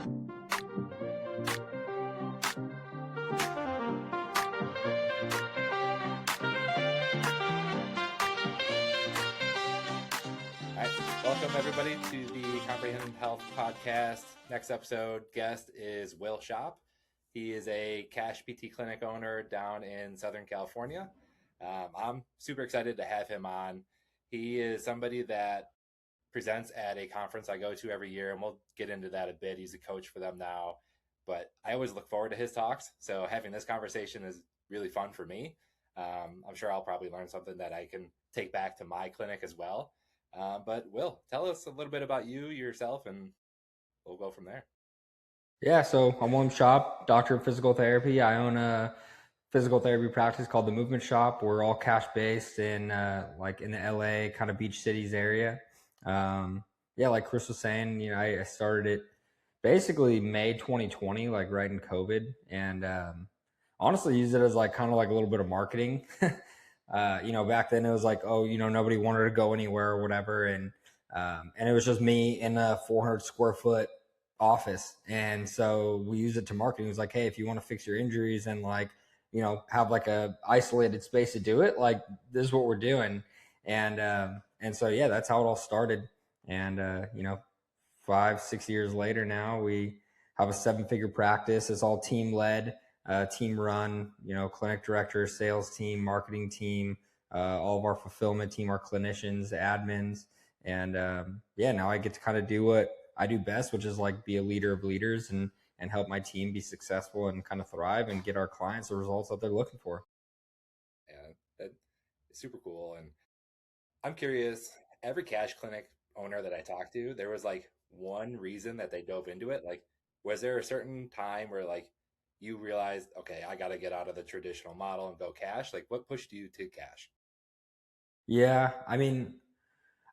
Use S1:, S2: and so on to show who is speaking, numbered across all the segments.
S1: All right, welcome everybody to the Comprehensive Health Podcast. Next episode guest is Will Schopp. He is a cash PT clinic owner down in Southern California. I'm super excited to have him on. He is somebody that presents at a conference I go to every year, and we'll get into that a bit. He's a coach for them now, but I always look forward to his talks. So having this conversation is really fun for me. I'm sure I'll probably learn something that I can take back to my clinic as well. But Will, tell us a little bit about you, yourself, and we'll go from there.
S2: Yeah, so I'm William Schopp, doctor of physical therapy. I own a physical therapy practice called the Movement Shop. We're all cash based in in the LA kind of beach cities area. Like Chris was saying, I started it basically May 2020, like right in COVID, and honestly used it as like kind of like a little bit of marketing. Back then it was like, nobody wanted to go anywhere or whatever, and it was just me in a 400 square foot office, and so we used it to marketing. It was like, hey, if you want to fix your injuries and have like a isolated space to do it, like this is what we're doing. And so yeah, that's how it all started. And 5-6 years later now, we have a 7-figure practice. It's all team led, team run, clinic director, sales team, marketing team, all of our fulfillment team, our clinicians, admins. And now I get to kind of do what I do best, which is like be a leader of leaders and help my team be successful and kind of thrive and get our clients the results that they're looking for.
S1: Yeah, that's super cool. And I'm curious, every cash clinic owner that I talked to, there was like one reason that they dove into it. Like, was there a certain time where like you realized, okay, I got to get out of the traditional model and go cash? Like, what pushed you to cash?
S2: Yeah, I mean,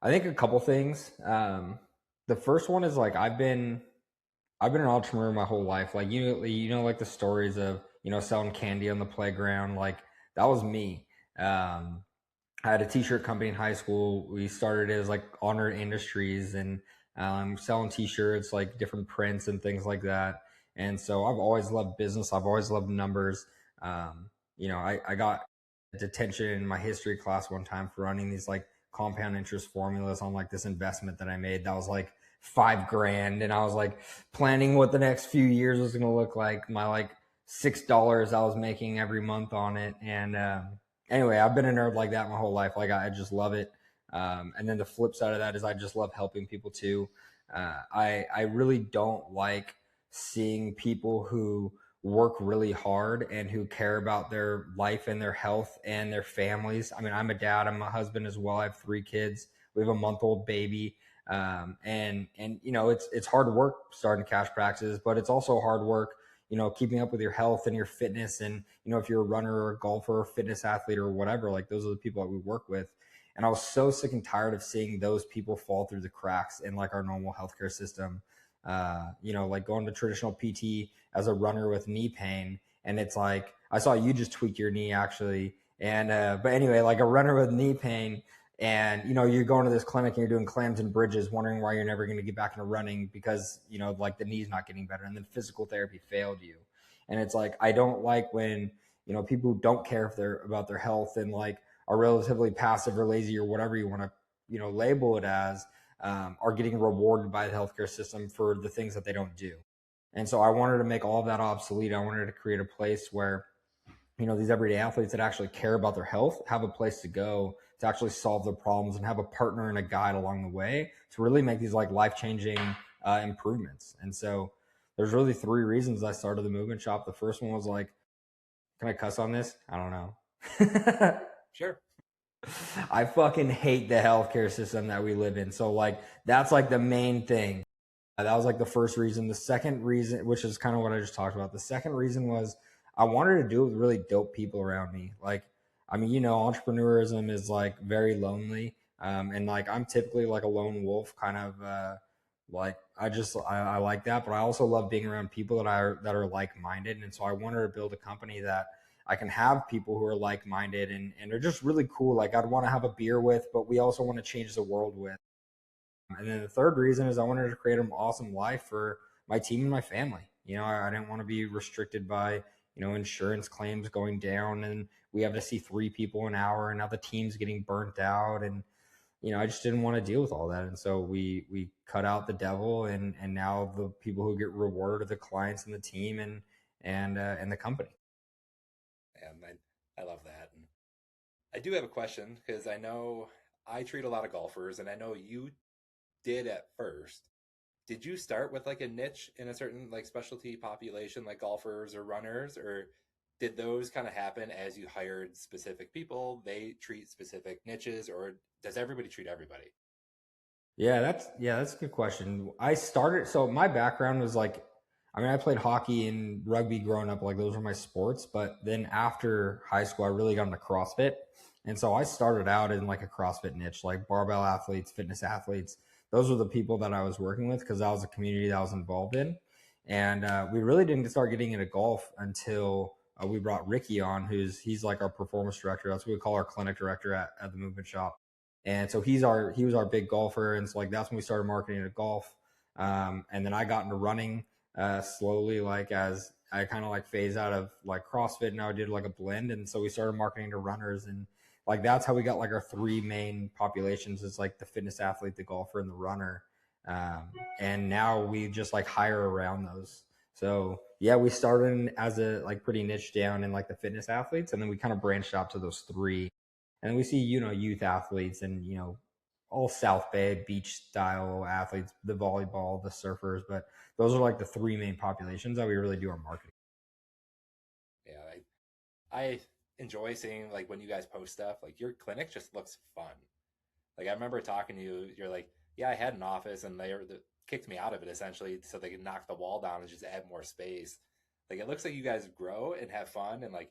S2: I think a couple things. The first one is like I've been an entrepreneur my whole life. Like like the stories of selling candy on the playground. Like that was me. I had a t-shirt company in high school. We started as like Honored Industries and selling t-shirts, like different prints and things like that. And so I've always loved business. I've always loved numbers. I got detention in my history class one time for running these like compound interest formulas on like this investment that I made that was like $5,000, and I was like planning what the next few years was going to look like. My like $6 I was making every month on it, and anyway, I've been a nerd like that my whole life. Like I just love it. And then the flip side of that is I just love helping people too. I really don't like seeing people who work really hard and who care about their life and their health and their families. I mean, I'm a dad, I'm a husband as well. I have 3 kids. We have a month-old baby. And it's hard work starting cash practices, but it's also hard work, keeping up with your health and your fitness. And, if you're a runner or a golfer or a fitness athlete or whatever, like those are the people that we work with. And I was so sick and tired of seeing those people fall through the cracks in like our normal healthcare system. Like going to traditional PT as a runner with knee pain. And it's like, I saw you just tweak your knee actually. And, but anyway, like a runner with knee pain, and you're going to this clinic and you're doing clams and bridges, wondering why you're never going to get back into running because like the knee's not getting better, and then physical therapy failed you. And it's like, I don't like when people who don't care if they're about their health and like are relatively passive or lazy or whatever you want to label it as, are getting rewarded by the healthcare system for the things that they don't do. And so I wanted to make all of that obsolete. I wanted to create a place where these everyday athletes that actually care about their health have a place to go to actually solve their problems and have a partner and a guide along the way to really make these like life-changing improvements. And so there's really 3 reasons I started the Movement Shop. The first one was like, can I cuss on this? I don't know.
S1: Sure.
S2: I fucking hate the healthcare system that we live in. So like, that's like the main thing. That was like the first reason. The second reason, which is kind of what I just talked about. The second reason was I wanted to do it with really dope people around me. Like, I mean, entrepreneurism is like very lonely. And like, I'm typically like a lone wolf kind of, like, I like that, but I also love being around people that are like-minded. And so I wanted to build a company that I can have people who are like-minded and they're just really cool. Like I'd want to have a beer with, but we also want to change the world with. And then the third reason is I wanted to create an awesome life for my team and my family. I didn't want to be restricted by, insurance claims going down, and we have to see 3 people an hour, and now the team's getting burnt out. And, I just didn't want to deal with all that. And so we cut out the devil, and now the people who get rewarded are the clients and the team and the company.
S1: And I love that. And I do have a question because I know I treat a lot of golfers, and I know you did at first. Did you start with like a niche in a certain like specialty population, like golfers or runners, or did those kind of happen as you hired specific people? They treat specific niches, or does everybody treat everybody?
S2: Yeah, that's a good question. So my background was like, I played hockey and rugby growing up, like those were my sports. But then after high school, I really got into CrossFit. And so I started out in like a CrossFit niche, like barbell athletes, fitness athletes. Those were the people that I was working with because that was a community that I was involved in. And we really didn't start getting into golf until we brought Ricky on, he's like our performance director. That's what we call our clinic director at the Movement Shop. And so he was our big golfer. And so like, that's when we started marketing to golf. And then I got into running slowly, like as I kind of like phase out of like CrossFit, and I did like a blend. And so we started marketing to runners, and like that's how we got like our 3 main populations is like the fitness athlete, the golfer, and the runner. And now we just like hire around those. So yeah, we started as a like pretty niche down in like the fitness athletes, and then we kind of branched out to those 3. And we see, youth athletes and, all South Bay beach style athletes, the volleyball, the surfers, but those are like the 3 main populations that we really do our marketing.
S1: Yeah, I enjoy seeing like when you guys post stuff, like your clinic just looks fun. Like I remember talking to you, you're like, yeah, I had an office and they kicked me out of it essentially so they could knock the wall down and just add more space. Like it looks like you guys grow and have fun, and like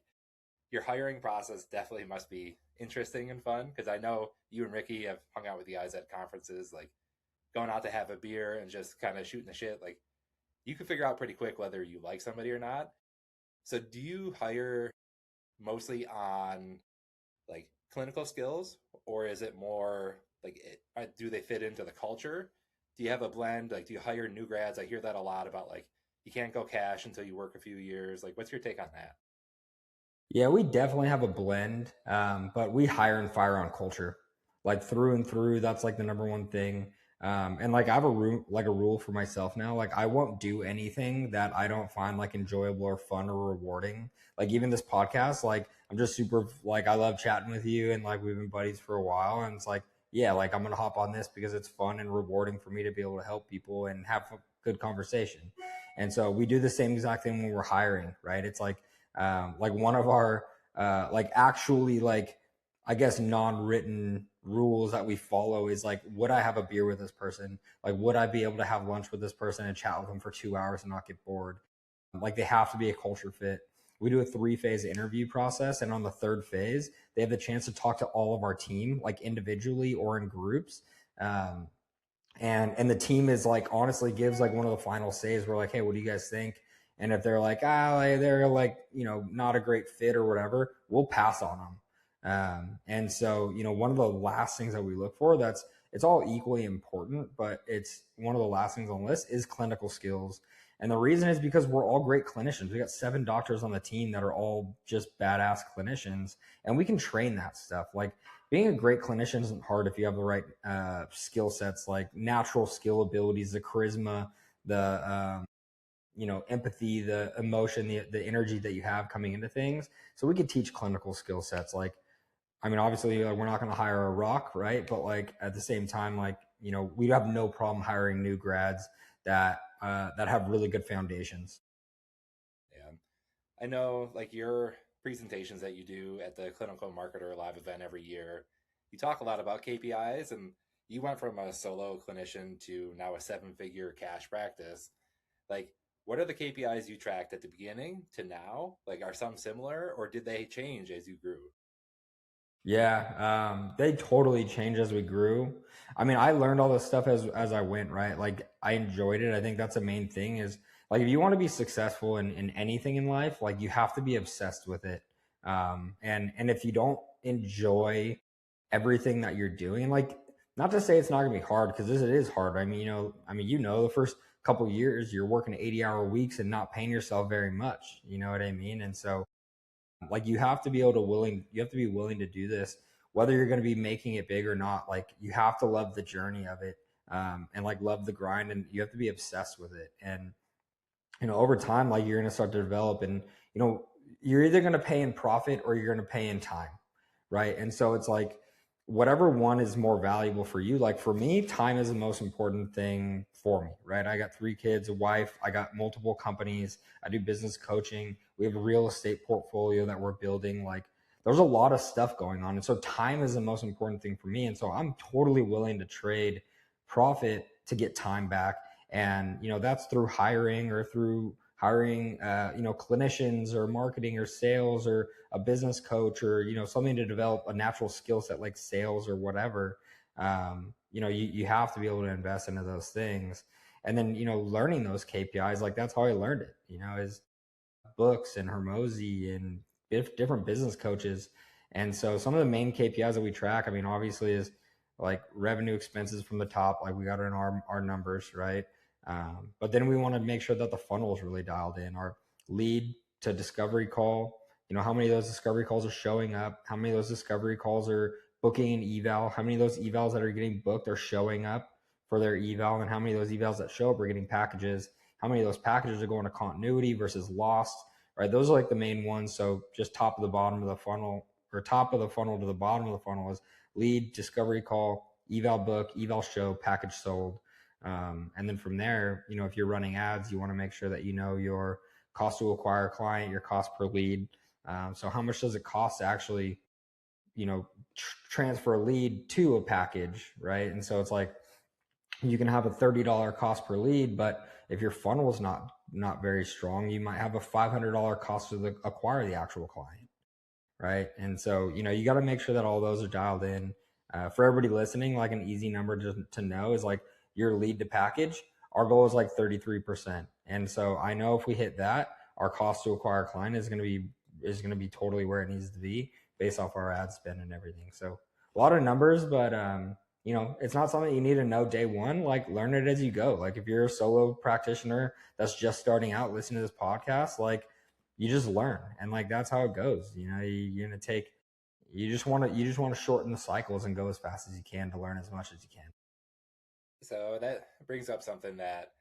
S1: your hiring process definitely must be interesting and fun because I know you and Ricky have hung out with you guys at conferences, like going out to have a beer and just kind of shooting the shit. Like you can figure out pretty quick whether you like somebody or not. So do you hire mostly on like clinical skills, or is it more like do they fit into the culture? Do you have a blend? Like do you hire new grads? I hear that a lot about like you can't go cash until you work a few years. Like what's your take on that?
S2: Yeah, we definitely have a blend, but we hire and fire on culture, like through and through. That's like the number one thing. And like I have a rule for myself now. Like I won't do anything that I don't find like enjoyable or fun or rewarding. Like even this podcast, like I'm just super like I love chatting with you, and like we've been buddies for a while, and it's like yeah, like I'm gonna hop on this because it's fun and rewarding for me to be able to help people and have a good conversation. And so we do the same exact thing when we're hiring, right? It's like one of our like actually like I guess non-written rules that we follow is like, would I have a beer with this person? Like, would I be able to have lunch with this person and chat with them for 2 hours and not get bored? Like, they have to be a culture fit. We do a 3-phase interview process, and on the 3rd phase, they have the chance to talk to all of our team, like individually or in groups. Um, and the team is like honestly gives like one of the final says. We're like, hey, what do you guys think? And if they're like, they're like, not a great fit or whatever, we'll pass on them. And so, one of the last things that we look for, it's all equally important, but it's one of the last things on the list is clinical skills. And the reason is because we're all great clinicians. We got 7 doctors on the team that are all just badass clinicians, and we can train that stuff. Like being a great clinician isn't hard if you have the right skill sets, like natural skill abilities, the charisma, the empathy, the emotion, the energy that you have coming into things. So we could teach clinical skill sets. Like, obviously we're not going to hire a rock, right? But like at the same time, like, we have no problem hiring new grads that have really good foundations.
S1: Yeah. I know like your presentations that you do at the Clinical Marketer Live event every year, you talk a lot about KPIs, and you went from a solo clinician to now a 7-figure cash practice. Like, what are the KPIs you tracked at the beginning to now? Like, are some similar, or did they change as you grew?
S2: Yeah, they totally changed as we grew. I learned all this stuff as I went, right? Like I enjoyed it. I think that's the main thing is like if you want to be successful in anything in life, like you have to be obsessed with it. And if you don't enjoy everything that you're doing, like not to say it's not gonna be hard because it is hard. The couple years, you're working 80-hour weeks and not paying yourself very much. You know what I mean? And so like you have to be willing to do this, whether you're going to be making it big or not. Like you have to love the journey of it, and like love the grind, and you have to be obsessed with it. And over time, like you're going to start to develop, and you're either going to pay in profit or you're going to pay in time, right? And so it's like whatever one is more valuable for you. Like for me, time is the most important thing for me, right? I got 3 kids, a wife, I got multiple companies, I do business coaching, we have a real estate portfolio that we're building. Like there's a lot of stuff going on, and so time is the most important thing for me. And so I'm totally willing to trade profit to get time back. And that's through hiring clinicians or marketing or sales or a business coach or something to develop a natural skill set like sales or whatever. You have to be able to invest into those things. And then learning those KPIs, like that's how I learned it, is books and Hermosi and different business coaches. And so some of the main KPIs that we track, I mean, obviously is like revenue, expenses from the top, like we got in our numbers, right? But then we want to make sure that the funnel is really dialed in. Our lead to discovery call, how many of those discovery calls are showing up, how many of those discovery calls are booking an eval, how many of those evals that are getting booked are showing up for their eval, and how many of those evals that show up are getting packages, how many of those packages are going to continuity versus lost, right? Those are like the main ones. So just top of the bottom of the funnel, or top of the funnel to the bottom of the funnel, is lead, discovery call, eval book, eval show, package sold. And then from there, if you're running ads, you want to make sure that your cost to acquire a client, your cost per lead. So how much does it cost to actually, transfer a lead to a package, right? And so it's like you can have a $30 cost per lead, but if your funnel is not very strong, you might have a $500 cost to acquire the actual client, right? And so you got to make sure that all those are dialed in. For everybody listening, like an easy number to know is like your lead to package. Our goal is like 33%, and so I know if we hit that, our cost to acquire a client is going to be totally where it needs to be based off our ad spend and everything. So a lot of numbers, but it's not something you need to know day one. Like learn it as you go. Like if you're a solo practitioner that's just starting out, listening to this podcast, like you just learn, and like that's how it goes. You're gonna take. You just want to shorten the cycles and go as fast as you can to learn as much as you can.
S1: So that brings up something that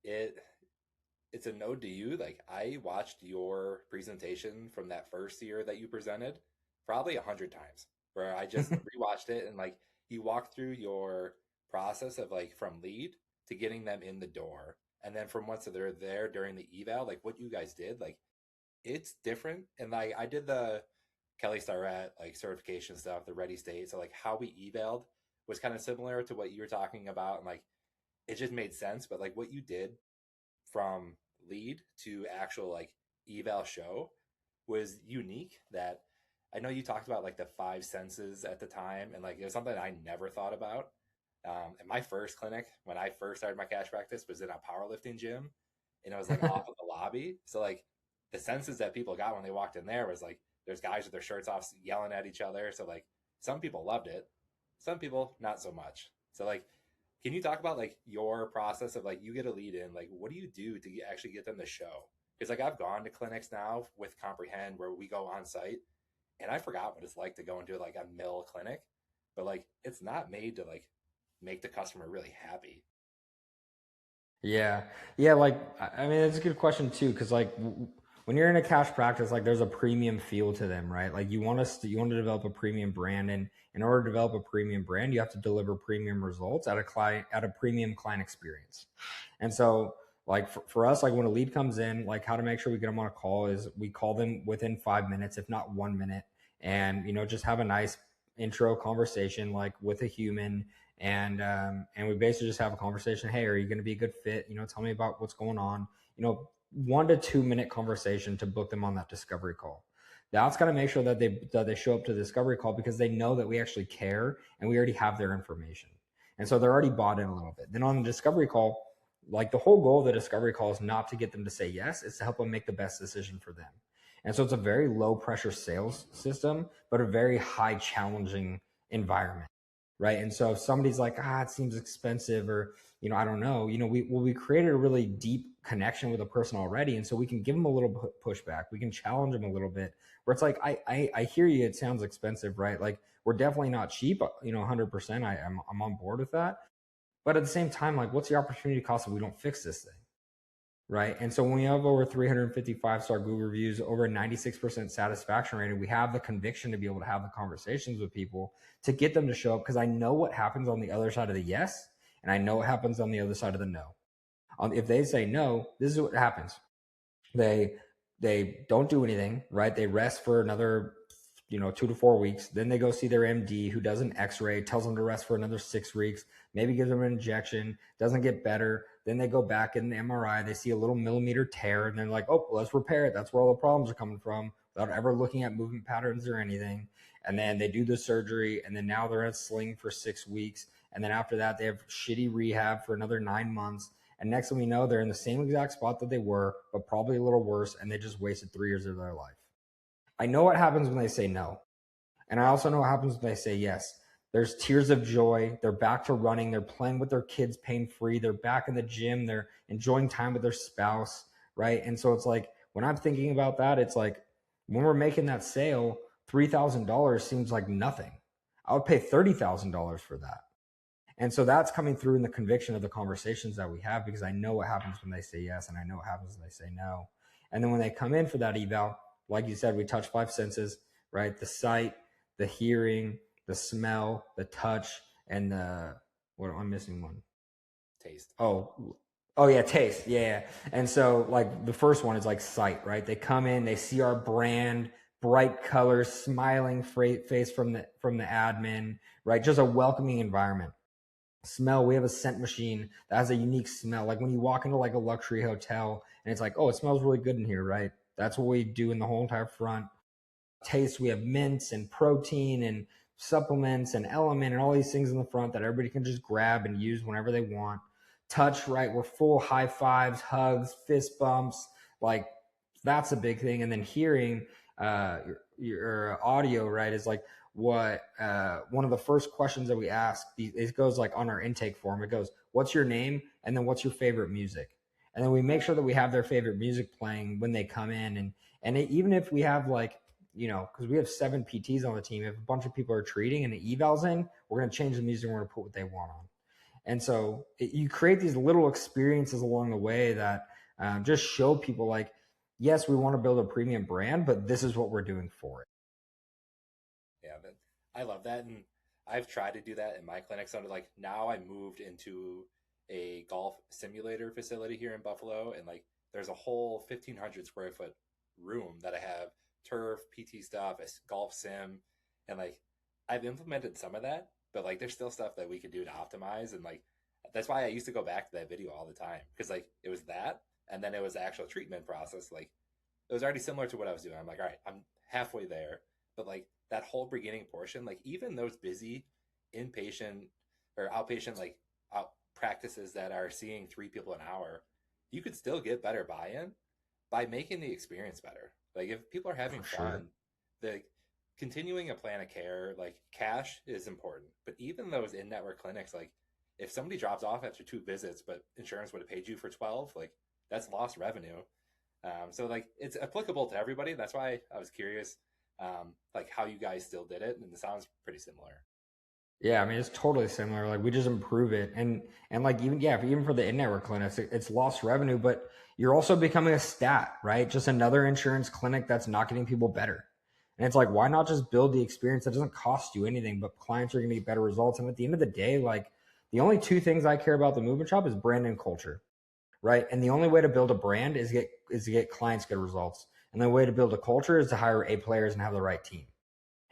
S1: it's a node to you. Like I watched your presentation from that first year that you presented probably 100 times, where I just rewatched it, and like you walked through your process of like from lead to getting them in the door, and then from once they're there during the eval, like what you guys did, like it's different. And like I did the Kelly Starrett like certification stuff, the Ready State. So like how we evaled was kind of similar to what you were talking about, and like it just made sense. But like what you did from lead to actual like eval show was unique. That I know you talked about like the 5 senses at the time, and like it was something I never thought about. And my first clinic, when I first started my cash practice, was in a powerlifting gym, and it was like off of the lobby. So like the senses that people got when they walked in there was like there's guys with their shirts off yelling at each other. So like some people loved it, some people not so much. So like, can you talk about like your process of like you get a lead in, like what do you do to actually get them to show? Because like I've gone to clinics now with Comprehend where we go on site, and I forgot what it's like to go into like a mill clinic, but like it's not made to like make the customer really happy.
S2: Yeah. Yeah. Like, I mean, it's a good question too. Cause like when you're in a cash practice, like there's a premium feel to them, right? Like you want to develop a premium brand, and in order to develop a premium brand, you have to deliver premium results at a premium client experience. And so like for us, like when a lead comes in, like how to make sure we get them on a call is we call them within 5 minutes, if not 1 minute, and just have a nice intro conversation like with a human, and we basically just have a conversation. Hey, are you going to be a good fit? Tell me about what's going on. 1 to 2 minute conversation to book them on that discovery call. That's got to make sure that they show up to the discovery call because they know that we actually care and we already have their information, and so they're already bought in a little bit. Then on the discovery call, like the whole goal of the discovery call is not to get them to say yes, it's to help them make the best decision for them. And so it's a very low pressure sales system, but a very high challenging environment, right? And so if somebody's like, it seems expensive, or I don't know, we created a really deep connection with a person already, and so we can give them a little pushback. We can challenge them a little bit. Where it's like, I hear you. It sounds expensive, right? Like, we're definitely not cheap. 100%. I'm on board with that. But at the same time, like, what's the opportunity cost if we don't fix this thing? Right. And so when we have over 355-star Google reviews, over a 96% satisfaction rate, we have the conviction to be able to have the conversations with people to get them to show up, because I know what happens on the other side of the yes, and I know what happens on the other side of the no. If they say no, this is what happens. They don't do anything, right? They rest for another 2 to 4 weeks. Then they go see their MD, who does an x-ray, tells them to rest for another 6 weeks, maybe gives them an injection, doesn't get better. Then they go back in the MRI, they see a little millimeter tear, and they're like, oh, let's repair it. That's where all the problems are coming from, without ever looking at movement patterns or anything. And then they do the surgery, and then now they're in a sling for 6 weeks. And then after that, they have shitty rehab for another 9 months. And next thing we know, they're in the same exact spot that they were, but probably a little worse, and they just wasted 3 years of their life. I know what happens when they say no. And I also know what happens when they say yes. There's tears of joy. They're back to running. They're playing with their kids pain-free. They're back in the gym. They're enjoying time with their spouse, right? And so it's like, when I'm thinking about that, it's like, when we're making that sale, $3,000 seems like nothing. I would pay $30,000 for that. And so that's coming through in the conviction of the conversations that we have, because I know what happens when they say yes, and I know what happens when they say no. And then when they come in for that eval, like you said, we touch 5 senses, right? The sight, the hearing, the smell, the touch, and I'm missing one.
S1: Taste.
S2: Oh yeah, taste. Yeah. And so, like, the first one is like sight, right? They come in, they see our brand, bright colors, smiling face from the admin, right? Just a welcoming environment. Smell, we have a scent machine that has a unique smell. Like, when you walk into like a luxury hotel and it's like, oh, it smells really good in here, right? That's what we do in the whole entire front. Taste, we have mints and protein and supplements and element and all these things in the front that everybody can just grab and use whenever they want. Touch, right? We're full high fives, hugs, fist bumps. Like, that's a big thing. And then hearing, your audio, right, is like, what one of the first questions that we ask, it goes like on our intake form. It goes, what's your name? And then what's your favorite music? And then we make sure that we have their favorite music playing when they come in. And even if we have, like, because we have 7 PTs on the team, if a bunch of people are treating and the eval's in, we're going to change the music and we're going to put what they want on. And so you create these little experiences along the way that just show people, like, yes, we want to build a premium brand, but this is what we're doing for it.
S1: Yeah, but I love that. And I've tried to do that in my clinic. So, like, now I moved into a golf simulator facility here in Buffalo, and like, there's a whole 1,500 square foot room that I have turf, PT stuff, a golf sim, and like, I've implemented some of that, but like, there's still stuff that we could do to optimize. And like, that's why I used to go back to that video all the time, because like, it was that, and then it was the actual treatment process. Like, it was already similar to what I was doing. I'm like, all right, I'm halfway there, but like, that whole beginning portion, like, even those busy inpatient or outpatient, like, out practices that are seeing 3 people an hour, you could still get better buy-in by making the experience better. Like, if people are having fun, the continuing a plan of care, like, cash is important. But even those in-network clinics, like, if somebody drops off after 2 visits, but insurance would have paid you for 12, like, that's lost revenue. So like, it's applicable to everybody. That's why I was curious, like, how you guys still did it, and it sounds pretty similar.
S2: Yeah, I mean, it's totally similar. Like, we just improve it, and like, even for the in-network clinics, it's lost revenue, but you're also becoming a stat, right? Just another insurance clinic that's not getting people better. And it's like, why not just build the experience that doesn't cost you anything, but clients are going to get better results? And at the end of the day, like, the only 2 things I care about the movement shop is brand and culture, right? And the only way to build a brand is to get clients good results, and the way to build a culture is to hire A players and have the right team.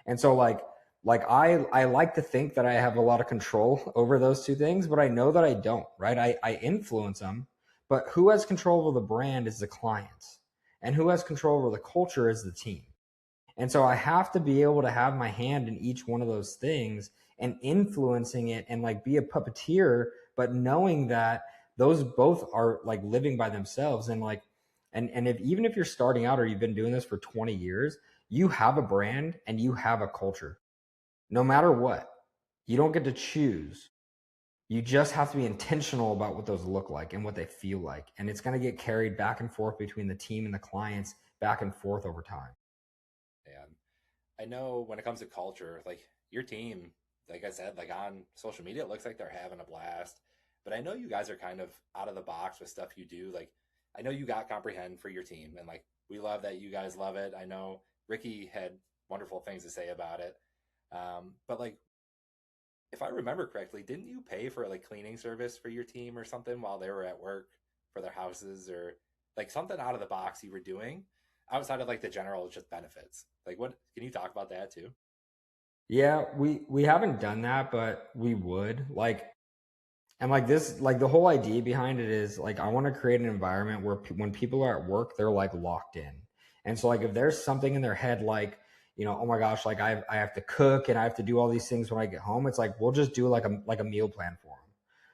S2: And so, like I like to think that I have a lot of control over those 2 things, but I know that I don't, right? I influence them, but who has control over the brand is the clients, and who has control over the culture is the team. And so I have to be able to have my hand in each one of those things and influencing it, and like, be a puppeteer, but knowing that those both are like living by themselves. And like, and if, even if you're starting out or you've been doing this for 20 years, you have a brand and you have a culture. No matter what, you don't get to choose, You just have to be intentional about what those look like and what they feel like. And it's going to get carried back and forth between the team and the clients, back and forth over time.
S1: And I know when it comes to culture, like your team, like I said, like on social media, it looks like they're having a blast. But I know you guys are kind of out of the box with stuff you do. Like I know you got Comprehend for your team, and like we love that you guys love it. I know Ricky had wonderful things to say about it. But like if I remember correctly, didn't you pay for like cleaning service for your team or something while they were at work for their houses, or like something out of the box you were doing outside of like the general just benefits? Like what can you talk about that too?
S2: Yeah, we haven't done that, but we would. Like, and like this, like the whole idea behind it is like I want to create an environment where when people are at work, they're like locked in. And so like if there's something in their head like, oh my gosh, like I have to cook and I have to do all these things when I get home, it's like we'll just do like a meal plan for them.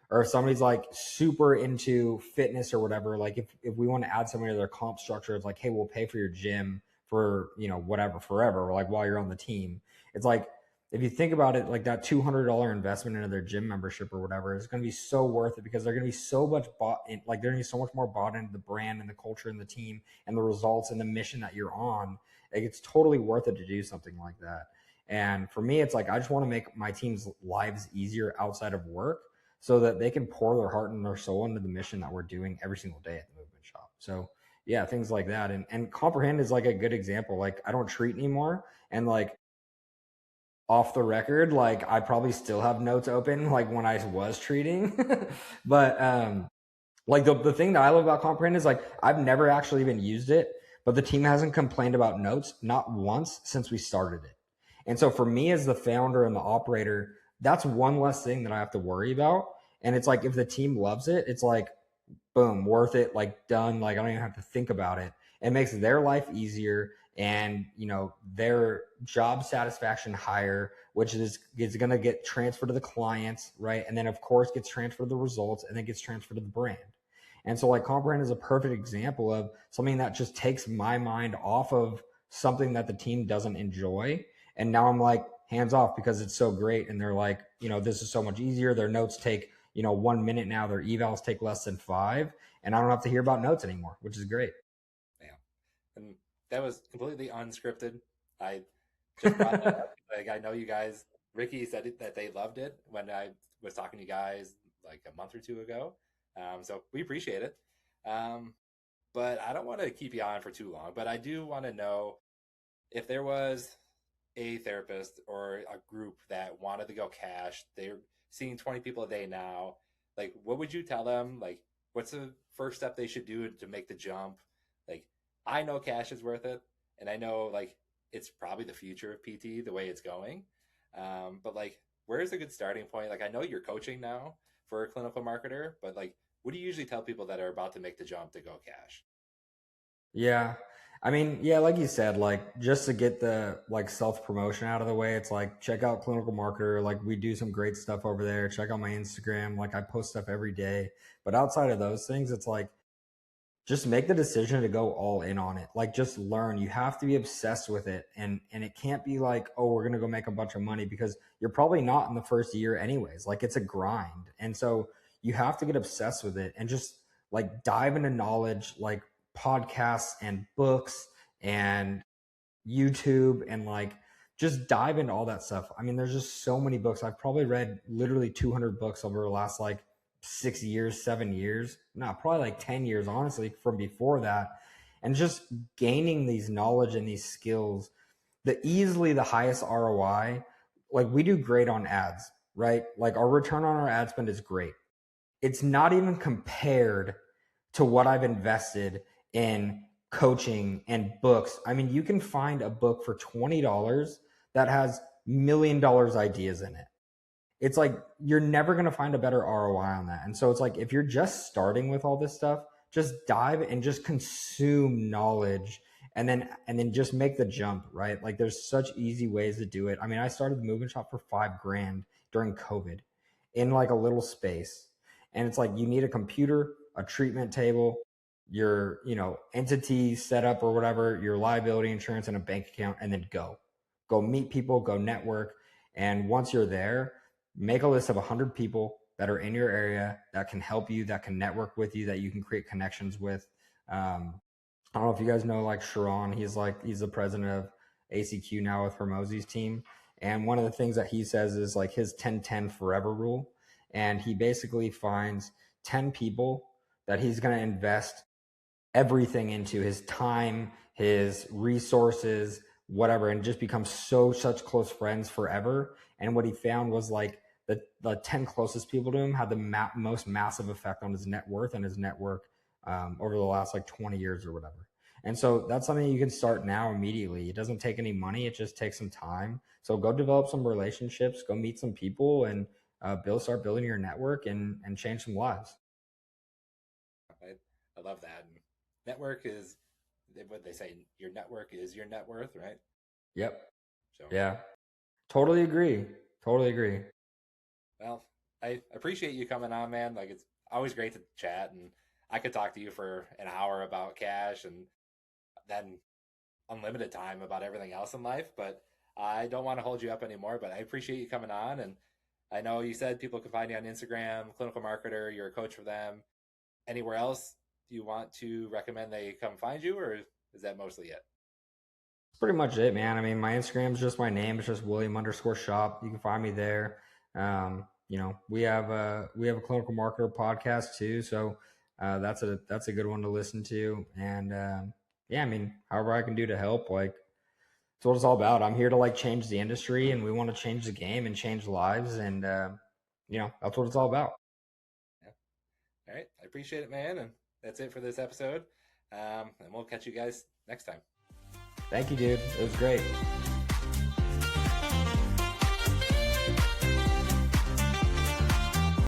S2: Or if somebody's like super into fitness or whatever, like if we want to add somebody to their comp structure, it's like, hey, we'll pay for your gym for, whatever, forever, or like while you're on the team. It's like if you think about it, like that $200 investment into their gym membership or whatever is going to be so worth it because they're going to be so much bought in, like they're going to be so much more bought into the brand and the culture and the team and the results and the mission that you're on. Like it's totally worth it to do something like that. And for me, it's like I just want to make my team's lives easier outside of work so that they can pour their heart and their soul into the mission that we're doing every single day at the movement shop. So yeah, things like that. And Comprehend is like a good example. Like I don't treat anymore. And like off the record, like I probably still have notes open like when I was treating. But like the thing that I love about Comprehend is like I've never actually even used it, but the team hasn't complained about notes not once since we started it. And so for me as the founder and the operator, that's one less thing that I have to worry about. And it's like if the team loves it, it's like boom, worth it, like done. Like I don't even have to think about it. It makes their life easier and their job satisfaction higher, which is going to get transferred to the clients, right? And then of course gets transferred to the results and then gets transferred to the brand. And so like Comprehend is a perfect example of something that just takes my mind off of something that the team doesn't enjoy. And now I'm like hands off because it's so great. And they're like, this is so much easier. Their notes take 1 minute now. Their evals take less than 5, and I don't have to hear about notes anymore, which is great.
S1: Yeah. And that was completely unscripted. I just brought that up. Like I know you guys, Ricky said that they loved it when I was talking to you guys like a month or two ago. So we appreciate it. Um, but I don't want to keep you on for too long, but I do want to know if there was a therapist or a group that wanted to go cash, they're seeing 20 people a day now. Like, what would you tell them? Like, what's the first step they should do to make the jump? Like, I know cash is worth it, and I know like it's probably the future of PT the way it's going. But like, where's a good starting point? Like, I know you're coaching now for a clinical marketer, but like, what do you usually tell people that are about to make the jump to go cash?
S2: Yeah. I mean, yeah, like you said, like just to get the like self promotion out of the way, it's like check out Clinical Marketer. Like we do some great stuff over there. Check out my Instagram. Like I post stuff every day. But outside of those things, it's like just make the decision to go all in on it. Like just learn. You have to be obsessed with it. And it can't be like, oh, we're gonna go make a bunch of money because you're probably not in the first year anyways. Like it's a grind. And so you have to get obsessed with it and just like dive into knowledge, like podcasts and books and YouTube and like just dive into all that stuff. I mean, there's just so many books. I've probably read literally 200 books over the last like 6 years, 7 years, no, probably like 10 years, honestly, from before that. And just gaining these knowledge and these skills, the highest ROI, like we do great on ads, right? Like our return on our ad spend is great. It's not even compared to what I've invested in coaching and books. I mean, you can find a book for $20 that has $1 million ideas in it. It's like you're never going to find a better ROI on that. And so it's like if you're just starting with all this stuff, just dive and just consume knowledge and then just make the jump, right? Like there's such easy ways to do it. I mean, I started the movement shop for 5 grand during COVID in like a little space. And it's like you need a computer, a treatment table, your, entity setup or whatever, your liability insurance and a bank account, and then go meet people, go network. And once you're there, make a list of 100 people, that are in your area that can help you, that can network with you, that you can create connections with. I don't know if you guys know like Sharon. He's the president of ACQ now with Hermosi's team. And one of the things that he says is like his 10-10 forever rule. And he basically finds 10 people that he's going to invest everything into, his time, his resources, whatever, and just become such close friends forever. And what he found was like the 10 closest people to him had the most massive effect on his net worth and his network over the last like 20 years or whatever. And so that's something you can start now immediately. It doesn't take any money. It just takes some time. So go develop some relationships, go meet some people, and start building your network and change some lives.
S1: I love that. And network is what they say. Your network is your net worth, right?
S2: Yep.
S1: So
S2: yeah, totally agree. Totally agree.
S1: Well, I appreciate you coming on, man. Like it's always great to chat, and I could talk to you for an hour about cash and then unlimited time about everything else in life. But I don't want to hold you up anymore. But I appreciate you coming on, and I know you said people can find you on Instagram, clinical marketer. You're a coach for them. Anywhere else do you want to recommend they come find you, or is that mostly it?
S2: Pretty much it, man. I mean, my Instagram is just my name. It's just William_Schopp. You can find me there. We have a clinical marketer podcast too, so that's a good one to listen to. And yeah, I mean, however I can do to help, like that's what it's all about. I'm here to like change the industry, and we want to change the game and change lives, and that's what it's all about.
S1: Yeah. All right, I appreciate it, man, and that's it for this episode. And we'll catch you guys next time.
S2: Thank you, dude. It was great.